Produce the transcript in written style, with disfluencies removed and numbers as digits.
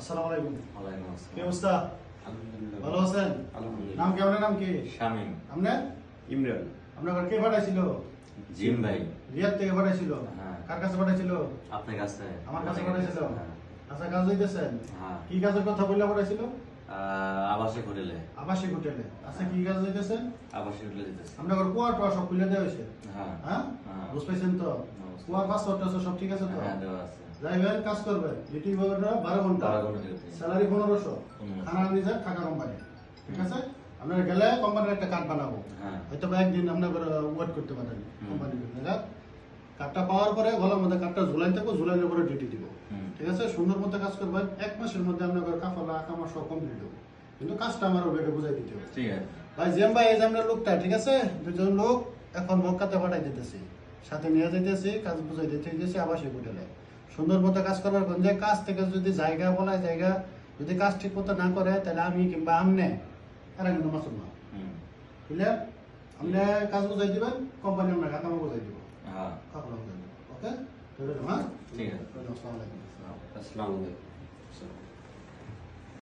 আসসালামু আলাইকুম। ওয়ালাইকুম আসসালাম। কি অবস্থা? আলহামদুলিল্লাহ। ভালো আছেন? আলহামদুলিল্লাহ। নাম কি? আপনার নাম কি? শামীম। আপনার ইমরান। আপনার কে পাঠাইছিল? জিম ভাই। রিয়াদ থেকে পাঠাইছিল? হ্যাঁ। কার কাছে পাঠাইছিল? আপনার কাছে। আমার কাছে পাঠাইছিল? হ্যাঁ। আচ্ছা, কাজ হইতেছেন? হ্যাঁ। কি কাজের কথা বললে পাঠাইছিল? আবাসিক হোটেলে। আবাসিক হোটেলে। আচ্ছা, কি কাজ হইতেছেন? আবাসিক হোটেলে দিতেছে। আপনার কুয়া টুয়া সব খুলে দেওয়া হয়েছে? হ্যাঁ। হ্যাঁ, হ্যাঁ। বুঝ পাইছেন তো? বুঝতে কুয়ার পাসওয়ার্ড টাসওয়ার্ড সব ঠিক আছে তো? হ্যাঁ, দেওয়া আছে। যাইবেন, কাজ করবেন, ডিউটি করবেন 12 ঘন্টা, 12 ঘন্টা ডিউটি। স্যালারি 1500, 1500 খানা নিজের থাকা কোম্পানি, ঠিক আছে? আপনারা গেলে কোম্পানির একটা কার্ড বানাবো, হ্যাঁ। হয়তো বা একদিন আপনার ওয়েট করতে পারেন হুম। কোম্পানি। কার্ডটা পাওয়ার পরে গলার মধ্যে কার্ডটা ঝুলাই থাকবো, ঝুলাইলে পরে ডিউটি দিব, হুম। ঠিক আছে? সুন্দর মতো কাজ করবেন, 1 মাসের মধ্যে আপনার কাফালা কামা সব কমপ্লিট হবে, কিন্তু কাজটা আমার ওকে বুঝাই দিতে হবে। ঠিক আছে। ভাই জিএম ভাই, এই যে আপনার লোকটা, ঠিক আছে? দুজন লোক এখন মক্কাতে পাঠাই দিতেছি, সাথে নিয়ে যাইতেছি, কাজ বুঝাই দিতে হইতেছি আবাসিক হোটেলে। সুন্দর মতো কাজ করবার কোন যে কাজ থেকে যদি জায়গা বলা জায়গা যদি কাজ ঠিক মতো না করে, তাহলে আমি কিংবা আমনে এরা কিন্তু মাসুল না, ক্লিয়ার? আপনি কাজ বুঝাই দিবেন, কোম্পানি আপনার কাকামা বুঝাই দিব, হ্যাঁ। কাপড় বুঝাই দিব, ওকে? হ্যাঁ, ঠিক আছে। আসসালামু আলাইকুম। আসসালামু আলাইকুম।